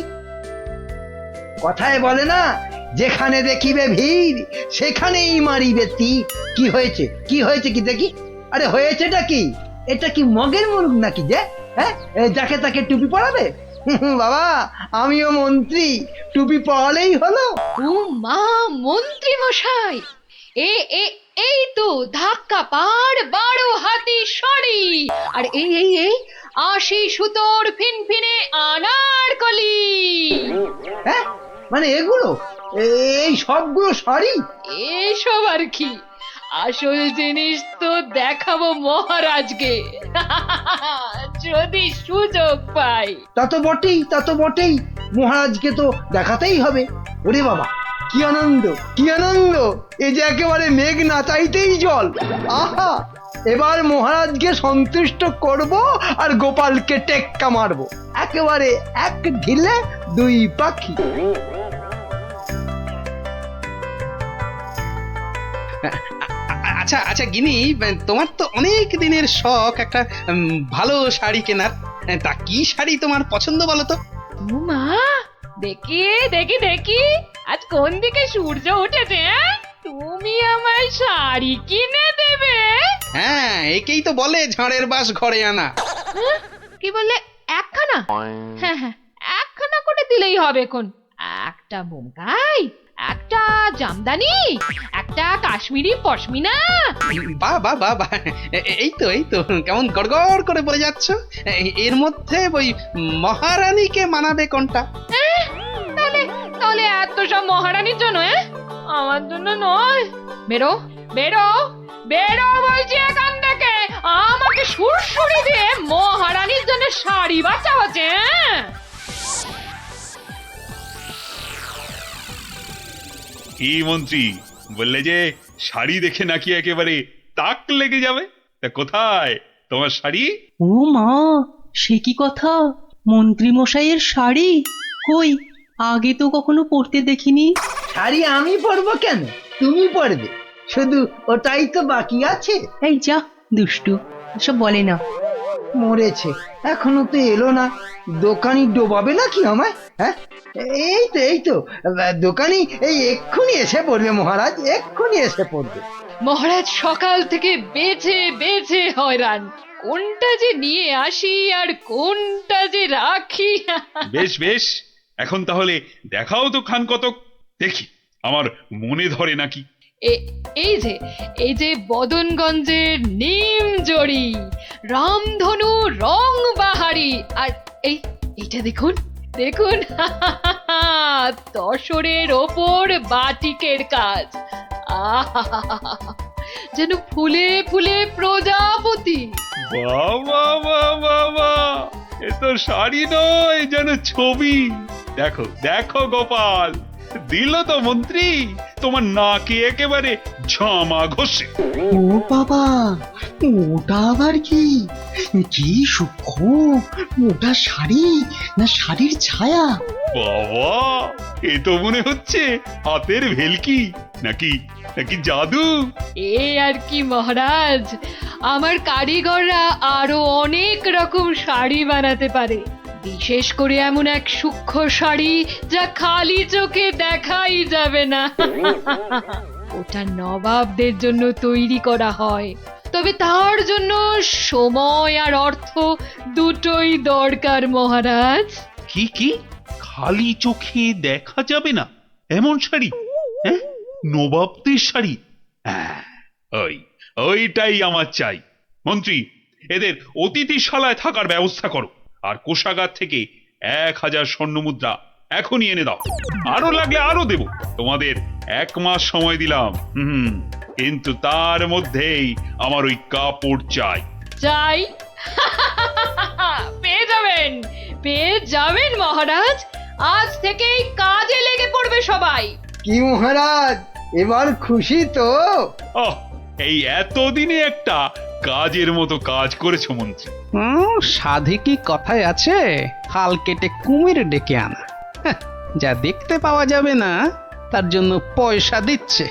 কথায় বলে না, যেখানে দেখিবে ভিড় সেখানেই মারিবে তীর। কি হয়েছে কি দেখি? আরে হয়েছেটা কি? এটা কি মগের মুলুক নাকি যে? হ্যাঁ, যাকে তাকে টুপি পরাবে? বাবা, আমিও মন্ত্রী, টুপি পরালেই হলো। ও মা, মন্ত্রী মশাই, এই তো ধাক্কা পাড় 12 হাতি শাড়ি, আর এই 80 সুতোর ফিনফিনে আনারকলি। হ্যাঁ, মানে এগুলো, এই সবগুলো শাড়ি? এসব আর কি, আসল জিনিস তো দেখাবো মহারাজকে, যদি সুযোগ পাই। তা তো বটেই, মহারাজকে তো দেখাতেই হবে। ওরে বাবা, কি আনন্দ! এ যে একেবারে মেঘ না চাইতেই জল। আহা, এবার মহারাজকে সন্তুষ্ট করব আর গোপালকে টেক্কা মারবো, একেবারে এক ঢিলে 2 পাখি। আচ্ছা গিনি, তোমার তো অনেক দিনের শখ একটা ভালো শাড়ি কেনার। তা কি শাড়ি তোমার পছন্দ বলো তো? মা, দেখি আজ কোন দিকে সূর্য উঠেছে। তুমি আমায় শাড়ি কিনে দেবে? হ্যাঁ, একেই তো বলে ঝড়ের বাস ঘরে আনা। কি বললে? একখানা? হ্যাঁ, একখানা করে দিলেই হবে কোন। একটা বোমকাই, একটা জামদানি, একটা কাশ্মীরি পশমিনা। বা বা বা বা এই তো কেমন গড়গড় করে বলে যাচ্ছ। এর মধ্যে ওই মহারানীকে মানাবে কোনটা? তাহলে তাহলে এত সব মহারানীর জন্য? আমার জন্য নয়। বেরো বেরো বেরো বলছি এখান থেকে। আমাকে সুরসুরি দিয়ে মহারানীর জন্য শাড়ি বাঁচা হচ্ছে। কি মন্ত্রী বললে যে শাড়ি দেখে নাকি একেবারে তাক লেগে যাবে? তা কোথায় তোমার শাড়ি? ও মা, সে কি কথা! মন্ত্রী মশাইয়ের শাড়ি কই, আগে তো কখনো পরতে দেখিনি। শাড়ি আমি পরবো কেন, তুমি পরবে, শুধু ওটাই তো বাকি আছে। এই যা দুষ্টু, এসব বলে না। মরেছে, এখনো তো এলো না। দোকানি ডোবাবে নাকি আমায়? হ্যাঁ, এই তো দোকানি এই এক্ষুনি এসে পড়বে মহারাজ, এক্ষুনি এসে পড়বে। মহারাজ সকাল থেকে বেছে বেছে হয়রান, কোনটা যে নিয়ে আসি আর কোনটা যে রাখি। বেশ বেশ, এখন তাহলে দেখাও তো খান কতক, দেখি আমার মনে ধরে নাকি। এই যে বদনগঞ্জের নিম জড়ি, রামধনু রং বাহারি, আর এইটা দেখুন দেখুন, তসরের ওপর বাটিকের কাজ। যেন ফুলে ফুলে প্রজাপতি। বাবা বাবা বাবা, এ তো শাড়ি নয়, যেন ছবি। দেখো দেখো গোপাল, দিল তো মন্ত্রী তোমার নাকে একেবারে ঝামা ঘষে। ও বাবা, ওটা আবার কি? কি সূক্ষ্ম! ওটা শাড়ি না শাড়ির ছায়া? বাবা, এ তো মনে হচ্ছে হাতের ভেলকি, নাকি নাকি জাদু। এ আর কি মহারাজ, আমার কারিগররা আরো অনেক রকম শাড়ি বানাতে পারে, বিশেষ করে এমন এক সূক্ষ্ম শাড়ি যা খালি চোখে দেখাই যাবে না। ওটা নবাবদের জন্য তৈরি করা হয়, তবে তার জন্য সময় আর অর্থ দুটোই দরকার মহারাজ। কি কি খালি চোখে দেখা যাবে না এমন শাড়ি? হ্যাঁ, নবাবদের শাড়ি? ওইটাই আমার চাই। মন্ত্রী, এদের অতিথিশালায় থাকার ব্যবস্থা করো, আর কোষাগার থেকে 1000 স্বর্ণমুদ্রা এখনই এনে দাও। আরো লাগলে আরো দেব, তোমাদের 1 মাস সময় দিলাম। কিন্তু তার মধ্যেই আমার ওই কাপড় চাই। চাই? পেয়ে যাবেন মহারাজ। আজ থেকেই কাজে লেগে পড়বে সবাই। কি মহারাজ, এবার খুশি তো? এই এতদিনে একটা কাজের মতো কাজ করেছো মন্ত্রী। সাধে কি কথায় আছে, খাল কেটে কুমির ডেকে আনা। যা দেখতে পাওয়া যাবে না তার জন্য পয়সা দিচ্ছে।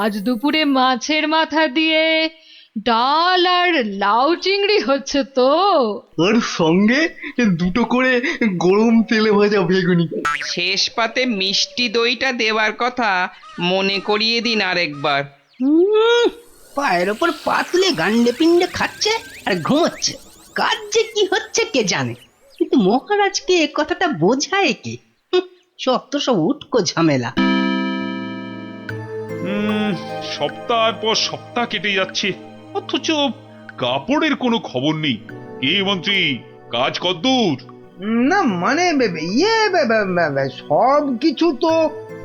আজ দুপুরে মাছের মাথা দিয়ে ডাল আর লাউ চিংড়ি হচ্ছে তো, আর সঙ্গে 2টো করে গরম তেলে ভাজা বেগুনি। শেষ পাতে মিষ্টি দইটা দেওয়ার কথা মনে করিয়ে দিন আরেকবার। পায়ের ওপর পা তুলে গান্ডে পিণ্ডে খাচ্ছে আর ঘুমোচ্ছে। কাজ যে কি হচ্ছে কে জানে, কিন্তু মহারাজকে এ কথাটা বোঝায় কে? যত সব উটকো ঝামেলা। সপ্তাহ পর সপ্তাহ কেটে যাচ্ছে, অথচ কাপড়ের কোনো খবর নেই। কি মন্ত্রী, কাজ কদ্দূর? না মানে সব কিছু তো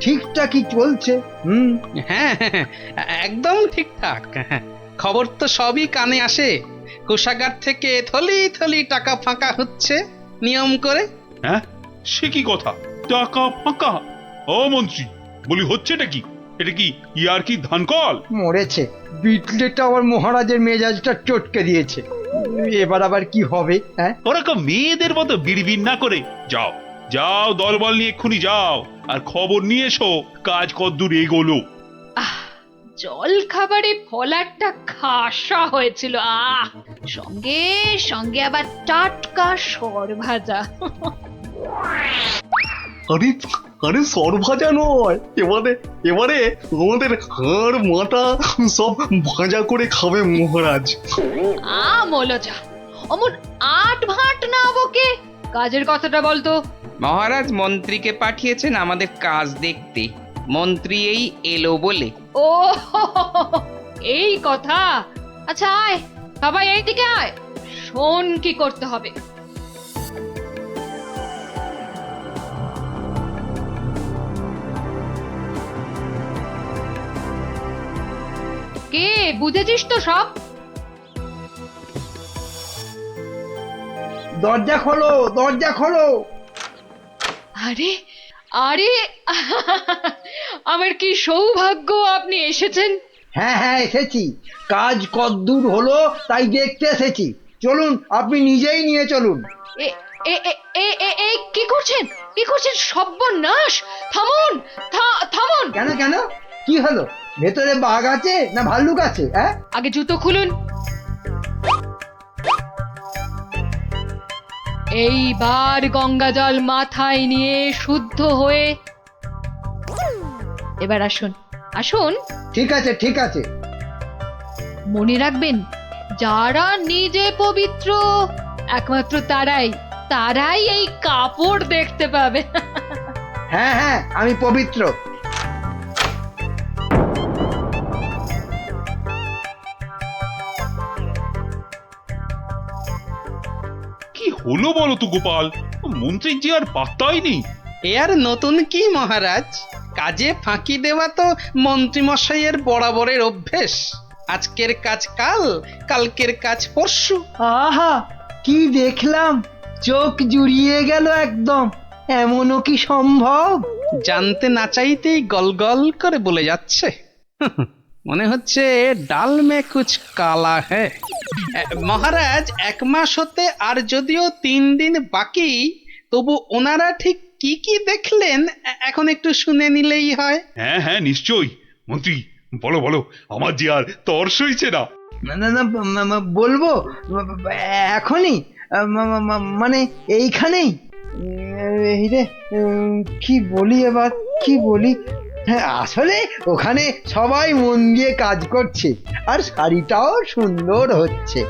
ঠিকঠাকই চলছে। হ্যাঁ, একদম ঠিকঠাক। খবর তো সবই কানে আসে। কোষাগার থেকে থলি থলি টাকা ফাঁকা হচ্ছে নিয়ম করে। হ্যাঁ, সে কি কথা, টাকা ফাঁকা? ও মন্ত্রী, বলি হচ্ছেটা কি? এটা কি ইয়ার কি ধান কল? মরেছে, বিটলেটা আবার মহারাজের মেজাজটা চটকে দিয়েছে। এবার আবার কি হবে? হ্যাঁ, ওরকম মেয়েদের মতো বিড়বিড় না করে যাও যাও, দলবল নিয়ে এক্ষুনি যাও আর খবর নিয়ে এসো কাজ কদ্দূর এগোলো। জল খাবারে ফলারটা খাসা হয়েছিল। সঙ্গে সঙ্গে আবার টাটকা সর ভাজা। আরে আরে সরভাজা নয়, এবারে এবারে আমাদের হাড় মাথা সব ভাজা করে খাবে মহারাজ। মলজা অমন আট ভাট না বকে কাজের কথাটা বলতো। মহারাজ মন্ত্রীকে পাঠিয়েছেন আমাদের কাজ দেখতে, মন্ত্রী এই এলো বলে। ও এই কথা। আচ্ছা আয় সবাই এইদিকে আয়, শোন কি করতে হবে। কে বুঝেছিস তো সব? দরজা খোলো, দরজা খোলো। আরে আরে আমার কি সৌভাগ্য আপনি এসেছেন। হ্যাঁ হ্যাঁ এসেছি, কাজ কদ্দূর হলো তাই দেখতে এসেছি। চলুন, আপনি নিজেই নিয়ে চলুন। এ এ এ এ এ এ কি করছেন, কি করছেন? সর্বনাশ! থামুন, থামুন। কেন কেন, কি হলো? ভেতরে বাঘ আছে না ভাল্লুক আছে? হ্যাঁ, আগে জুতো খুলুন। এইবার গঙ্গা জল মাথায় নিয়ে শুদ্ধ হয়ে এবার আসুন, আসুন। ঠিক আছে ঠিক আছে। মনে রাখবেন, যারা নিজে পবিত্র একমাত্র তারাই এই কাপড় দেখতে পাবে। হ্যাঁ হ্যাঁ, আমি পবিত্র। কি হলো বলো তো গোপাল, মন্ত্রীর যে আর পাত্তাই নেই। এ আর নতুন কি মহারাজ, কাজে ফাঁকি দেওয়া তো মন্ত্রীমশাইয়ের বরাবরের অভ্যেস। আজকের কাজ কাল, কালকের কাজ পরশু। আহা, কি দেখলাম, চোখ জুড়িয়ে গেল একদম। এমনও কি সম্ভব? জানতে না চাইতেই গল গল করে বলে যাচ্ছে। মনে হচ্ছে ডাল মে কুছ কালা হ্যাঁ। মহারাজ, 1 মাস হতে আর যদিও 3 দিন বাকি, তবু ওনারা ঠিক কি কি দেখলেন এখন একটু শুনে নিলেই হয়। হ্যাঁ হ্যাঁ নিশ্চয়ই। মন্ত্রী বলো বলো, আমার যে আর তর সইছে না। না না না, বলবো এখনই, মানে এইখানেই। এই রে, কি বলি এবার, কি বলি? হ্যাঁ, আসলে ওখানে সবাই মন দিয়ে কাজ করছে আর শাড়িটাও সুন্দর হচ্ছে।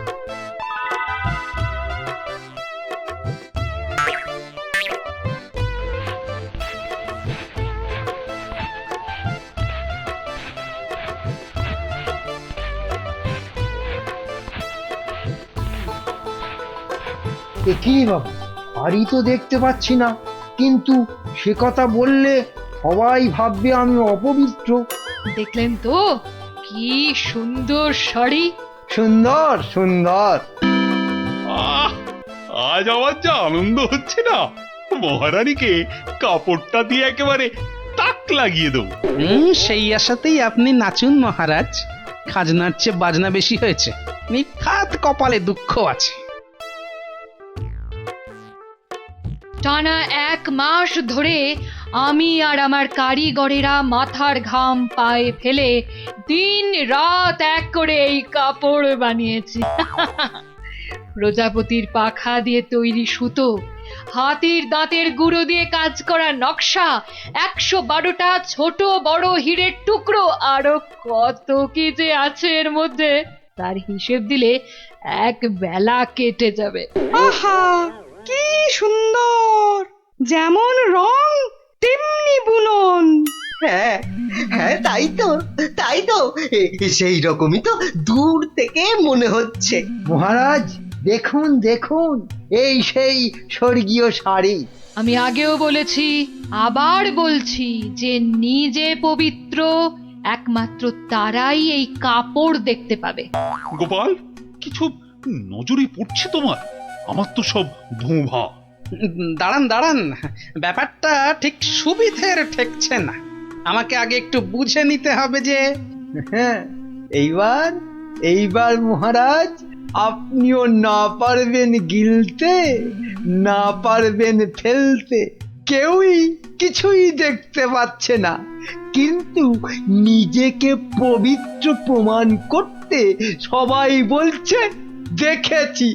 কি বাবা, শাড়ি তো দেখতে পাচ্ছি না, কিন্তু সে কথা বললে সবাই ভাববে আমি অপবিত্র। দেখলেন তো কি সুন্দর শাড়ি। সুন্দর সুন্দর। আজ আমার যা আনন্দ হচ্ছে না, মহারানীকে কাপড়টা দিয়ে একেবারে তাক লাগিয়ে দেবো। সেই আশাতেই আপনি নাচুন মহারাজ। খাজনার চেয়ে বাজনা বেশি হয়েছে, নিখাত কপালে দুঃখ আছে। টানা 1 মাস ধরে আমি আর আমার কারিগরেরা মাথার ঘাম পায়ে ফেলে দিন রাত এক করে এই কাপড় বানিয়েছি। প্রজাপতির পাখা দিয়ে তৈরি সুতো, হাতির দাঁতের গুঁড়ো দিয়ে কাজ করা নকশা, 112টা ছোট বড় হীরের টুকরো, আরো কত কি যে আছে এর মধ্যে, তার হিসেব দিলে এক বেলা কেটে যাবে। আহা, কি সুন্দর! যেমন রং তেমনি বুনন। হ্যাঁ হ্যাঁ, তাই তো তাই তো, সেই রকমই তো দূর থেকে মনে হচ্ছে। মহারাজ দেখুন দেখুন, এই সেই স্বর্গীয় শাড়ি। আমি আগেও বলেছি, আবার বলছি, যে নিজে পবিত্র একমাত্র তারাই এই কাপড় দেখতে পাবে। গোপাল, কিছু নজরে পড়ছে তোমার? আমার তো সব ধোঁভা। দাঁড়ান দাঁড়ান, ব্যাপারটা ঠিক সুবিধের ঠেকছে না। আমাকে আগে একটু বুঝে নিতে হবে যে। হ্যাঁ, এইবার মহারাজ আপনিও না পারবেন গিলতে, না পারবেন ফেলতে, কেউই কিছুই দেখতে পাচ্ছে না, কিন্তু নিজেকে পবিত্র প্রমাণ করতে সবাই বলছে দেখেছি।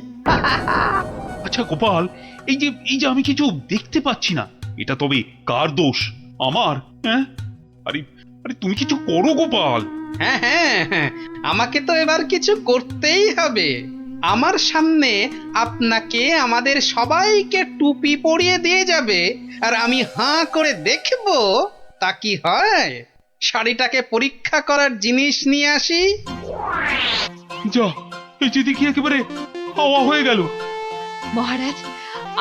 আচ্ছা গোপাল, এই যে আমি কিছু দেখতে পাচ্ছি না, এটা তবে কার দোষ? আমার? হ্যাঁ, আরে আরে তুমি কিছু করো গোপাল। হ্যাঁ হ্যাঁ হ্যাঁ, আমাকে তো এবার কিছু করতেই হবে। আমার সামনে আপনাকে আমাদের সবাইকে টুপি পরিয়ে দিয়ে যাবে, আর আমি হাঁ করে দেখব তা কি হয়। শাড়িটাকে পরীক্ষা করার জিনিস নিয়ে আসি। যা, এই যে দেখি একেবারে হাওয়া হয়ে গেল। মহারাজ,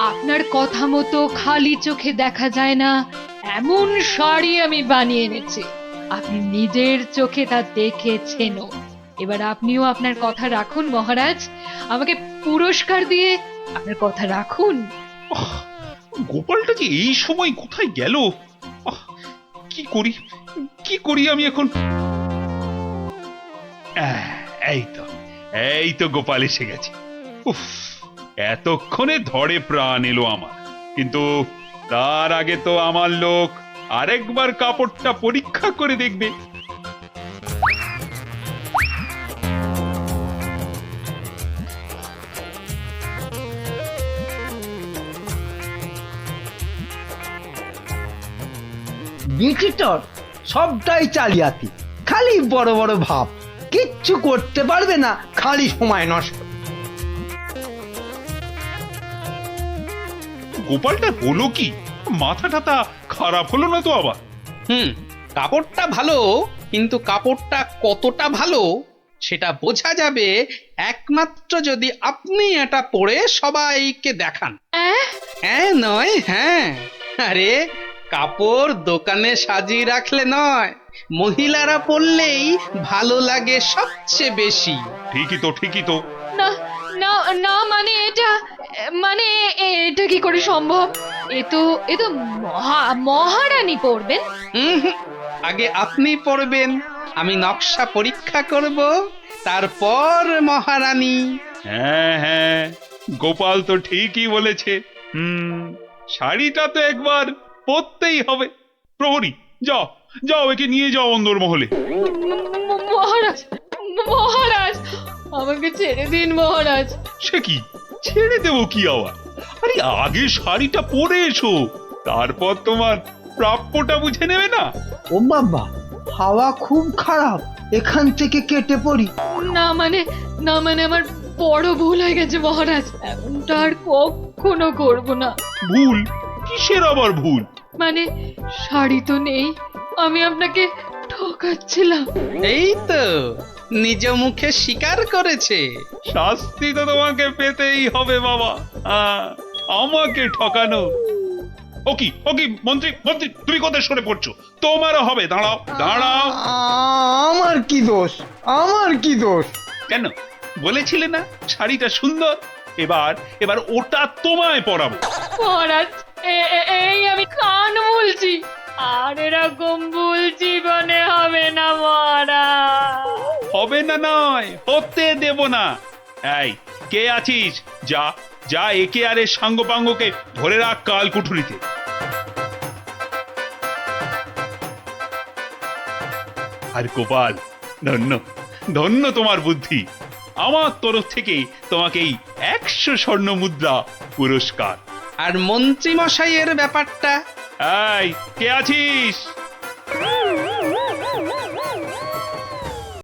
আপনার কথা মতো খালি চোখে দেখা যায় না এমন শাড়ি আমি বানিয়ে এনেছি। আপনি নিজের চোখে তা দেখেছেনও। এবার আপনিও আপনার কথা রাখুন মহারাজ, আমাকে পুরস্কার দিয়ে আপনার কথা রাখুন। গোপালটা যে এই সময় কোথায় গেল? কি করি, কি করি আমি এখন? এই তো গোপাল এসে গেছে। উফ, এতক্ষণে ধরে প্রাণ এলো আমার। কিন্তু তার আগে তো আমার লোক আরেকবার কাপড়টা পরীক্ষা করে দেখবে। বিটিটর সবটাই চালিয়াতি, খালি বড় বড় ভাব, কিচ্ছু করতে পারবে না, খালি সময় নষ্ট। গোপালটা হলো কি? মাথা টাথা খারাপ হলো না তো আবার? কাপড়টা ভালো, কিন্তু কাপড়টা কতটা ভালো সেটা বোঝা যাবে একমাত্র যদি আপনি এটা পরে সবাইকে দেখান। হ্যাঁ নয় হ্যাঁ, আরে কাপড় দোকানে সাজিয়ে রাখলে নয়, মহিলারা পরলেই ভালো লাগে সবচেয়ে বেশি। ঠিকই তো, ঠিকই তো। না না না, মানে এটা কি করে সম্ভব? এ তো মহারানী পরবেন। আগে আপনি পরবেন, আমি নকশা পরীক্ষা করব, তারপর মহারানী। হ্যাঁ হ্যাঁ, গোপাল তো ঠিকই বলেছে। শাড়িটা তো একবার পরতেই হবে। প্রহরী, যাও যাও, একে নিয়ে যাও অন্দরমহলে। মহারাজ, মহারাজ, আমাকে ছেড়ে দিন মহারাজ। সে কি, ছেড়ে দেবো কি আবার? আরে আগে শাড়িটা পরে এসো, তারপর তোমার প্রাপ্যটা বুঝে নেবে না? ও বাবা, হাওয়া খুব খারাপ, এখান থেকে কেটে পড়ি। না মানে আমার বড় ভুল হয়ে গেছে মহারাজ, এমনটা আর কখনো করব না। ভুল? কিসের আবার ভুল? মানে শাড়ি তো নেই, আমি আপনাকে ঠকাচ্ছিলাম। এই তো নিজ মুখে স্বীকার করেছে। শাস্তি তো তোমাকে পেতেই হবে বাবা, আমাকে ঠকানো। ও কি মন্ত্রী, মন্ত্রী তুমি কোথায় সরে পড়ছো? তোমারও হবে, দাঁড়াও দাঁড়াও। আমার কি দোষ, আমার কি দোষ? কেন বলেছিলে না শাড়িটা সুন্দর? এবার ওটা তোমায় পরাবো। মহারাজ, এই আমি কান বলছি, আর এরকম ভুল জীবনে হবে না মহারাজ। হবে না নয়, হতে দেব না। এই কে আছিস? যা যা, একে আর এর সাঙ্গপাঙ্গকে ধরে রাখ কাল কুঠুরিতে। আর গোপাল, ধন্য ধন্য তোমার বুদ্ধি। আমার তরফ থেকে তোমাকে এই 100 স্বর্ণ মুদ্রা পুরস্কার। আর মন্ত্রী মশাইয়ের ব্যাপারটা? এই কে আছিস?